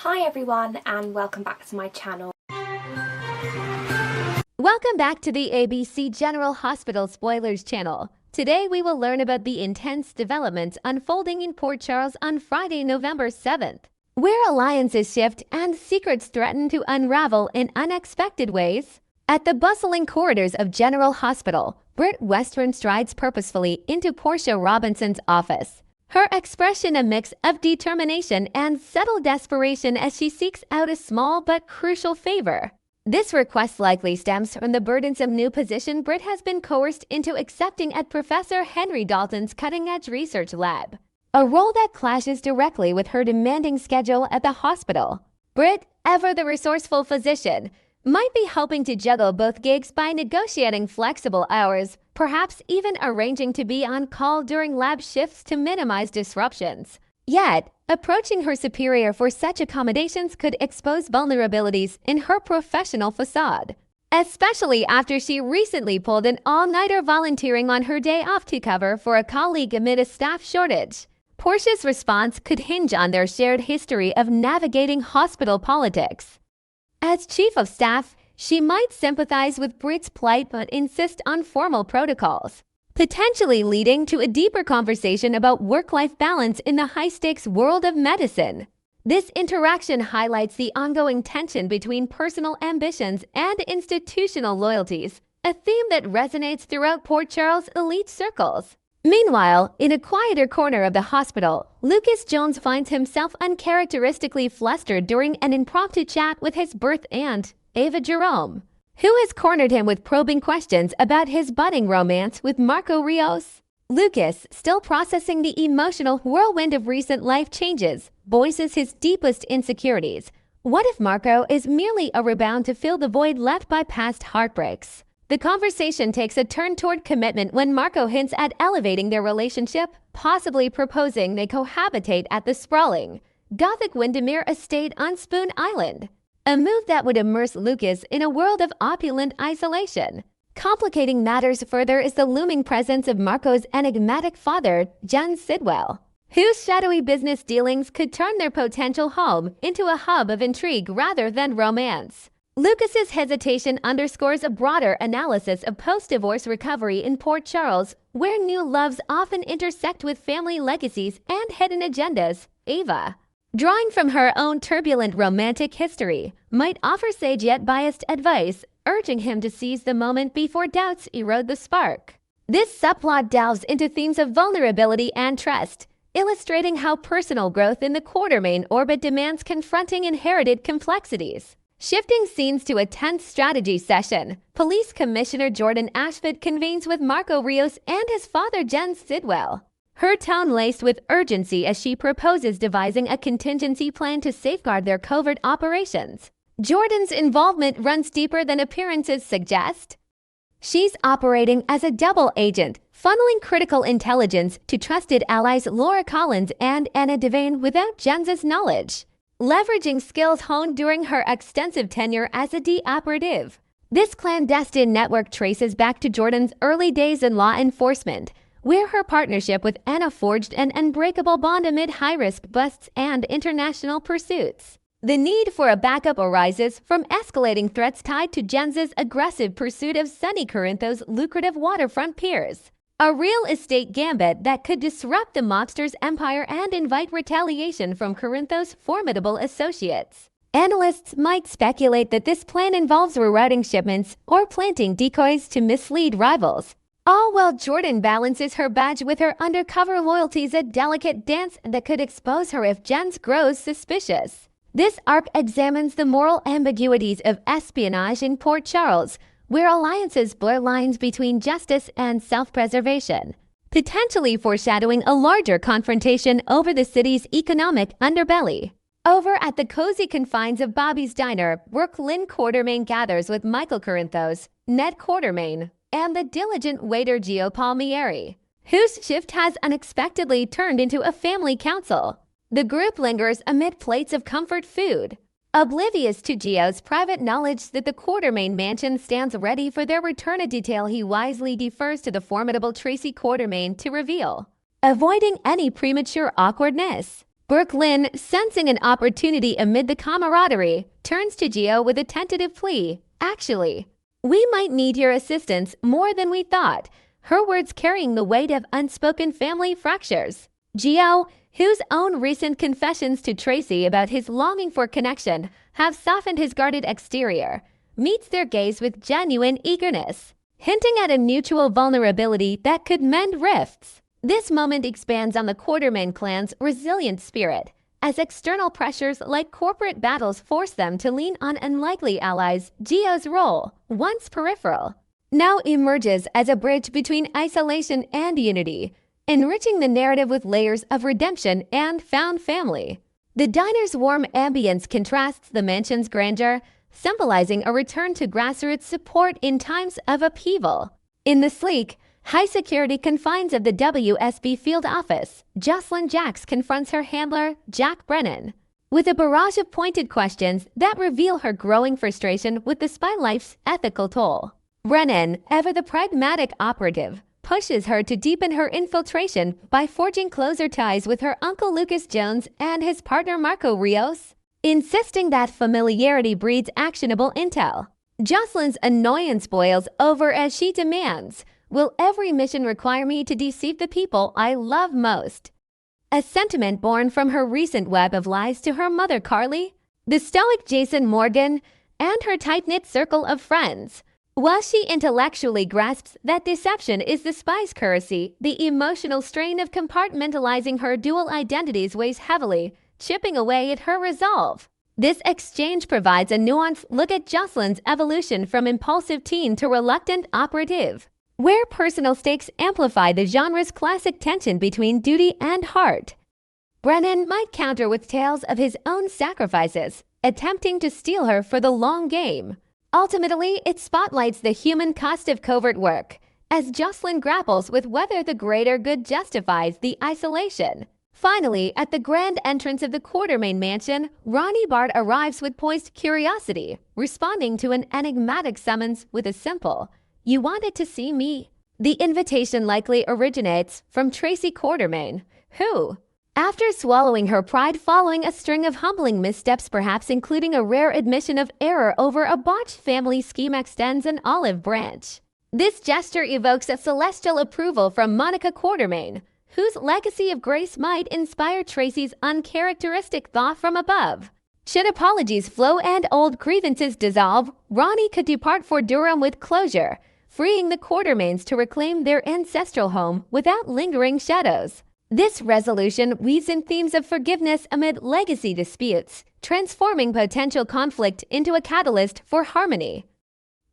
Hi everyone and welcome back to my channel. Welcome back to the ABC General Hospital Spoilers channel. Today we will learn about the intense developments unfolding in Port Charles on Friday, November 7th, where alliances shift and secrets threaten to unravel in unexpected ways. At the bustling corridors of General Hospital, Britt Western strides purposefully into Portia Robinson's office. Her expression a mix of determination and subtle desperation as she seeks out a small but crucial favor. This request likely stems from the burdensome new position Britt has been coerced into accepting at Professor Henry Dalton's cutting-edge research lab, a role that clashes directly with her demanding schedule at the hospital. Britt, ever the resourceful physician, might be hoping to juggle both gigs by negotiating flexible hours, perhaps even arranging to be on call during lab shifts to minimize disruptions. Yet, approaching her superior for such accommodations could expose vulnerabilities in her professional facade, especially after she recently pulled an all-nighter volunteering on her day off to cover for a colleague amid a staff shortage. Portia's response could hinge on their shared history of navigating hospital politics. As chief of staff, she might sympathize with Britt's plight but insist on formal protocols, potentially leading to a deeper conversation about work-life balance in the high-stakes world of medicine. This interaction highlights the ongoing tension between personal ambitions and institutional loyalties, a theme that resonates throughout Port Charles' elite circles. Meanwhile, in a quieter corner of the hospital, Lucas Jones finds himself uncharacteristically flustered during an impromptu chat with his birth aunt, Ava Jerome, who has cornered him with probing questions about his budding romance with Marco Rios. Lucas, still processing the emotional whirlwind of recent life changes, voices his deepest insecurities. What if Marco is merely a rebound to fill the void left by past heartbreaks? The conversation takes a turn toward commitment when Marco hints at elevating their relationship, possibly proposing they cohabitate at the sprawling, Gothic Windermere estate on Spoon Island, a move that would immerse Lucas in a world of opulent isolation. Complicating matters further is the looming presence of Marco's enigmatic father, Jens Sidwell, whose shadowy business dealings could turn their potential home into a hub of intrigue rather than romance. Lucas's hesitation underscores a broader analysis of post-divorce recovery in Port Charles, where new loves often intersect with family legacies and hidden agendas. Ava, drawing from her own turbulent romantic history, might offer sage yet biased advice, urging him to seize the moment before doubts erode the spark. This subplot delves into themes of vulnerability and trust, illustrating how personal growth in the Quartermain orbit demands confronting inherited complexities. Shifting scenes to a tense strategy session, Police Commissioner Jordan Ashford convenes with Marco Rios and his father Jens Sidwell, her tone laced with urgency as she proposes devising a contingency plan to safeguard their covert operations. Jordan's involvement runs deeper than appearances suggest. She's operating as a double agent, funneling critical intelligence to trusted allies Laura Collins and Anna Devane without Jens's knowledge, leveraging skills honed during her extensive tenure as a D operative. This clandestine network traces back to Jordan's early days in law enforcement, where her partnership with Anna forged an unbreakable bond amid high-risk busts and international pursuits. The need for a backup arises from escalating threats tied to Jens's aggressive pursuit of Sonny Corinthos' lucrative waterfront piers, a real estate gambit that could disrupt the mobster's empire and invite retaliation from Corinthos' formidable associates. Analysts might speculate that this plan involves rerouting shipments or planting decoys to mislead rivals, all while Jordan balances her badge with her undercover loyalties, a delicate dance that could expose her if Jens grows suspicious. This arc examines the moral ambiguities of espionage in Port Charles, where alliances blur lines between justice and self-preservation, potentially foreshadowing a larger confrontation over the city's economic underbelly. Over at the cozy confines of Bobby's Diner, Brooke Lynn Quartermain gathers with Michael Corinthos, Ned Quartermain, and the diligent waiter Gio Palmieri, whose shift has unexpectedly turned into a family council. The group lingers amid plates of comfort food, oblivious to Gio's private knowledge that the Quartermain mansion stands ready for their return, a detail he wisely defers to the formidable Tracy Quartermain to reveal, avoiding any premature awkwardness. Brooklyn, sensing an opportunity amid the camaraderie, turns to Gio with a tentative plea. Actually, we might need your assistance more than we thought, her words carrying the weight of unspoken family fractures. Gio, whose own recent confessions to Tracy about his longing for connection have softened his guarded exterior, meets their gaze with genuine eagerness, hinting at a mutual vulnerability that could mend rifts. This moment expands on the Quartermain clan's resilient spirit, as external pressures like corporate battles force them to lean on unlikely allies. Gio's role, once peripheral, now emerges as a bridge between isolation and unity, enriching the narrative with layers of redemption and found family. The diner's warm ambience contrasts the mansion's grandeur, symbolizing a return to grassroots support in times of upheaval. In the sleek, high-security confines of the WSB field office, Jocelyn Jacks confronts her handler, Jack Brennan, with a barrage of pointed questions that reveal her growing frustration with the spy life's ethical toll. Brennan, ever the pragmatic operative, pushes her to deepen her infiltration by forging closer ties with her uncle Lucas Jones and his partner Marco Rios, insisting that familiarity breeds actionable intel. Jocelyn's annoyance boils over as she demands, "Will every mission require me to deceive the people I love most?" A sentiment born from her recent web of lies to her mother Carly, the stoic Jason Morgan, and her tight-knit circle of friends. While she intellectually grasps that deception is the spy's currency, the emotional strain of compartmentalizing her dual identities weighs heavily, chipping away at her resolve. This exchange provides a nuanced look at Jocelyn's evolution from impulsive teen to reluctant operative, where personal stakes amplify the genre's classic tension between duty and heart. Brennan might counter with tales of his own sacrifices, attempting to steel her for the long game. Ultimately, it spotlights the human cost of covert work, as Jocelyn grapples with whether the greater good justifies the isolation. Finally, at the grand entrance of the Quartermain mansion, Ronnie Bart arrives with poised curiosity, responding to an enigmatic summons with a simple, "You wanted to see me?" The invitation likely originates from Tracy Quartermain, who, after swallowing her pride following a string of humbling missteps, perhaps including a rare admission of error over a botched family scheme, extends an olive branch. This gesture evokes a celestial approval from Monica Quartermain, whose legacy of grace might inspire Tracy's uncharacteristic thaw from above. Should apologies flow and old grievances dissolve, Ronnie could depart for Durham with closure, freeing the Quartermains to reclaim their ancestral home without lingering shadows. This resolution weaves in themes of forgiveness amid legacy disputes, transforming potential conflict into a catalyst for harmony.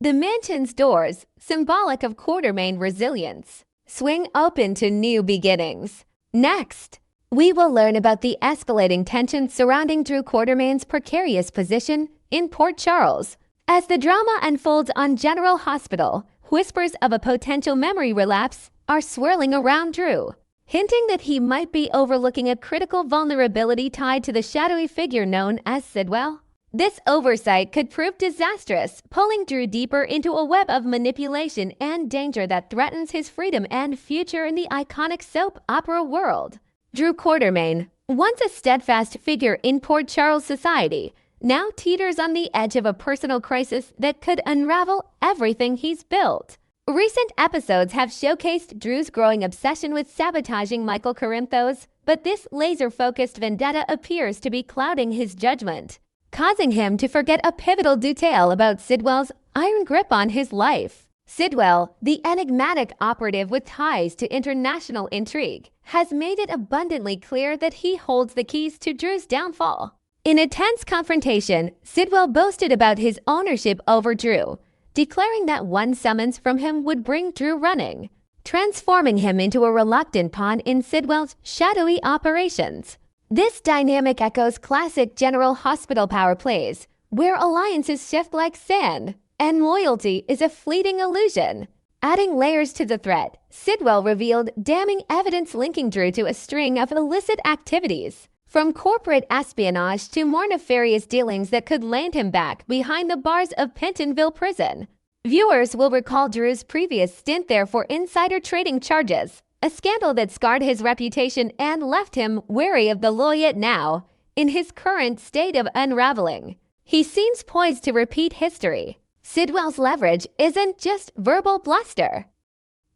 The mansion's doors, symbolic of Quartermain resilience, swing open to new beginnings. Next, we will learn about the escalating tension surrounding Drew Quartermain's precarious position in Port Charles. As the drama unfolds on General Hospital, whispers of a potential memory relapse are swirling around Drew, hinting that he might be overlooking a critical vulnerability tied to the shadowy figure known as Sidwell. This oversight could prove disastrous, pulling Drew deeper into a web of manipulation and danger that threatens his freedom and future in the iconic soap opera world. Drew Quartermain, once a steadfast figure in Port Charles society, now teeters on the edge of a personal crisis that could unravel everything he's built. Recent episodes have showcased Drew's growing obsession with sabotaging Michael Corinthos, but this laser-focused vendetta appears to be clouding his judgment, causing him to forget a pivotal detail about Sidwell's iron grip on his life. Sidwell, the enigmatic operative with ties to international intrigue, has made it abundantly clear that he holds the keys to Drew's downfall. In a tense confrontation, Sidwell boasted about his ownership over Drew, declaring that one summons from him would bring Drew running, transforming him into a reluctant pawn in Sidwell's shadowy operations. This dynamic echoes classic General Hospital power plays, where alliances shift like sand, and loyalty is a fleeting illusion. Adding layers to the threat, Sidwell revealed damning evidence linking Drew to a string of illicit activities, from corporate espionage to more nefarious dealings that could land him back behind the bars of Pentonville Prison. Viewers will recall Drew's previous stint there for insider trading charges, a scandal that scarred his reputation and left him wary of the Laureate now, in his current state of unraveling. He seems poised to repeat history. Sidwell's leverage isn't just verbal bluster.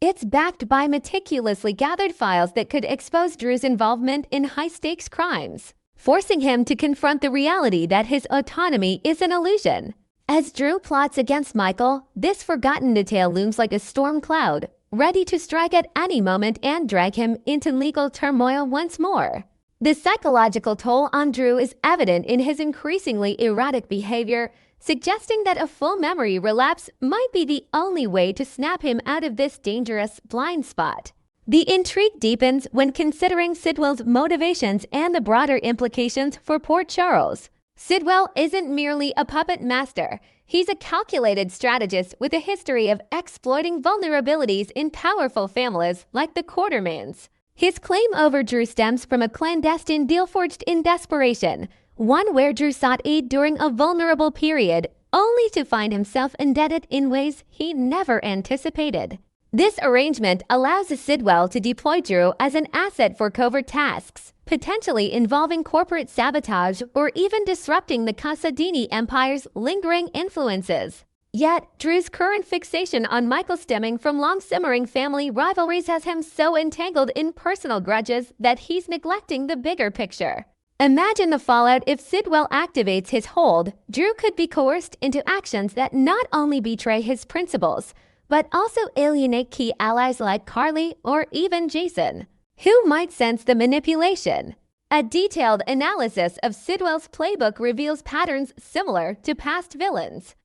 It's backed by meticulously gathered files that could expose Drew's involvement in high-stakes crimes, forcing him to confront the reality that his autonomy is an illusion. As Drew plots against Michael, this forgotten detail looms like a storm cloud, ready to strike at any moment and drag him into legal turmoil once more. The psychological toll on Drew is evident in his increasingly erratic behavior, suggesting that a full memory relapse might be the only way to snap him out of this dangerous blind spot. The intrigue deepens when considering Sidwell's motivations and the broader implications for Port Charles. Sidwell isn't merely a puppet master. He's a calculated strategist with a history of exploiting vulnerabilities in powerful families like the Quartermains. His claim over Drew stems from a clandestine deal forged in desperation, one where Drew sought aid during a vulnerable period, only to find himself indebted in ways he never anticipated. This arrangement allows Sidwell to deploy Drew as an asset for covert tasks, potentially involving corporate sabotage or even disrupting the Casadini Empire's lingering influences. Yet, Drew's current fixation on Michael stemming from long-simmering family rivalries has him so entangled in personal grudges that he's neglecting the bigger picture. Imagine the fallout if Sidwell activates his hold. Drew could be coerced into actions that not only betray his principles, but also alienate key allies like Carly or even Jason. Who might sense the manipulation? A detailed analysis of Sidwell's playbook reveals patterns similar to past villains.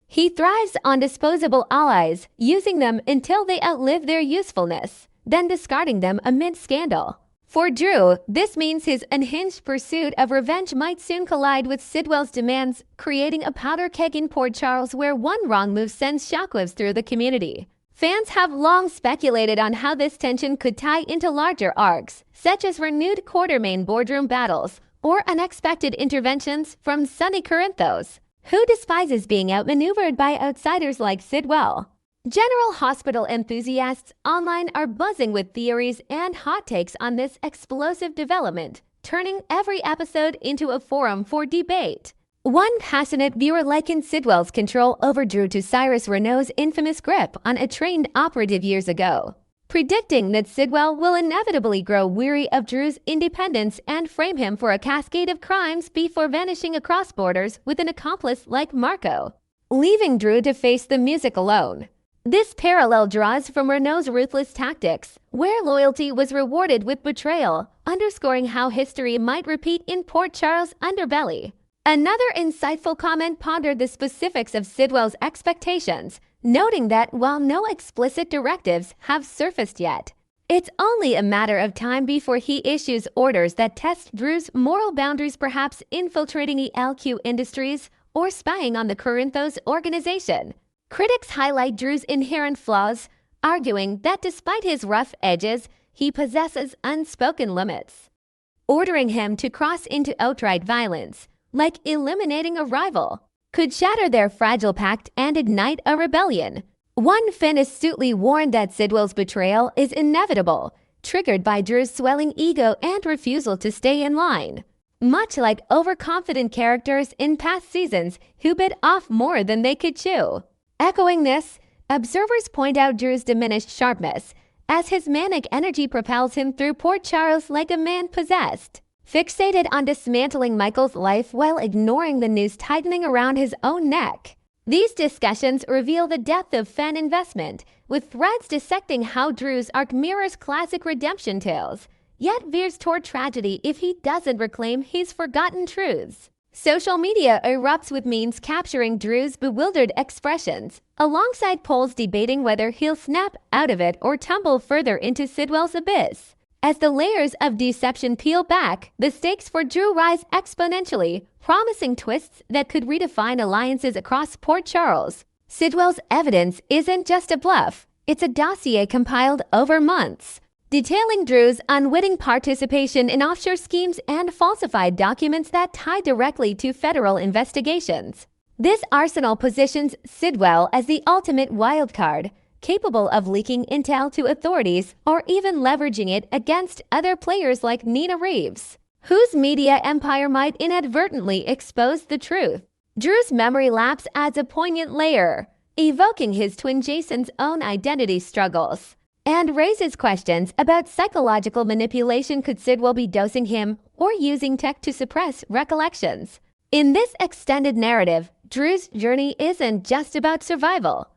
He thrives on disposable allies, using them until they outlive their usefulness, then discarding them amid scandal. For Drew, this means his unhinged pursuit of revenge might soon collide with Sidwell's demands, creating a powder keg in Port Charles where one wrong move sends shockwaves through the community. Fans have long speculated on how this tension could tie into larger arcs, such as renewed Quartermain boardroom battles or unexpected interventions from Sonny Corinthos, who despises being outmaneuvered by outsiders like Sidwell. General Hospital enthusiasts online are buzzing with theories and hot takes on this explosive development, turning every episode into a forum for debate. One passionate viewer likened Sidwell's control over Drew to Cyrus Renault's infamous grip on a trained operative years ago, predicting that Sidwell will inevitably grow weary of Drew's independence and frame him for a cascade of crimes before vanishing across borders with an accomplice like Marco, leaving Drew to face the music alone. This parallel draws from Renault's ruthless tactics, where loyalty was rewarded with betrayal, underscoring how history might repeat in Port Charles' underbelly. Another insightful comment pondered the specifics of Sidwell's expectations, noting that while no explicit directives have surfaced yet, it's only a matter of time before he issues orders that test Drew's moral boundaries, perhaps infiltrating ELQ Industries or spying on the Corinthos organization. Critics highlight Drew's inherent flaws, arguing that despite his rough edges, he possesses unspoken limits, ordering him to cross into outright violence, like eliminating a rival, could shatter their fragile pact and ignite a rebellion. One fan astutely warned that Sidwell's betrayal is inevitable, triggered by Drew's swelling ego and refusal to stay in line, much like overconfident characters in past seasons who bit off more than they could chew. Echoing this, observers point out Drew's diminished sharpness, as his manic energy propels him through Port Charles like a man possessed, fixated on dismantling Michael's life while ignoring the noose tightening around his own neck. These discussions reveal the depth of fan investment, with threads dissecting how Drew's arc mirrors classic redemption tales, yet veers toward tragedy if he doesn't reclaim his forgotten truths. Social media erupts with memes capturing Drew's bewildered expressions, alongside polls debating whether he'll snap out of it or tumble further into Sidwell's abyss. As the layers of deception peel back, the stakes for Drew rise exponentially, promising twists that could redefine alliances across Port Charles. Sidwell's evidence isn't just a bluff, it's a dossier compiled over months, detailing Drew's unwitting participation in offshore schemes and falsified documents that tie directly to federal investigations. This arsenal positions Sidwell as the ultimate wildcard, capable of leaking intel to authorities or even leveraging it against other players like Nina Reeves, whose media empire might inadvertently expose the truth. Drew's memory lapse adds a poignant layer, evoking his twin Jason's own identity struggles, and raises questions about psychological manipulation. Could Sidwell be dosing him or using tech to suppress recollections? In this extended narrative, Drew's journey isn't just about survival.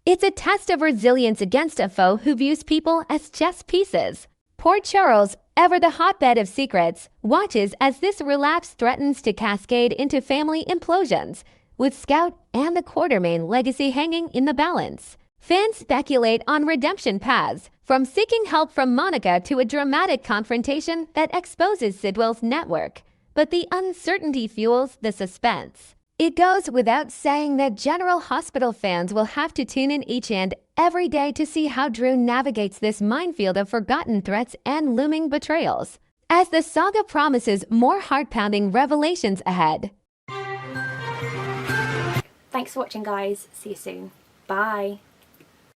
It's a test of resilience against a foe who views people as chess pieces. Port Charles, ever the hotbed of secrets, watches as this relapse threatens to cascade into family implosions, with Scout and the Quartermain legacy hanging in the balance. Fans speculate on redemption paths, from seeking help from Monica to a dramatic confrontation that exposes Sidwell's network. But the uncertainty fuels the suspense. It goes without saying that General Hospital fans will have to tune in each and every day to see how Drew navigates this minefield of forgotten threats and looming betrayals, as the saga promises more heart-pounding revelations ahead. Thanks for watching, guys. See you soon. Bye.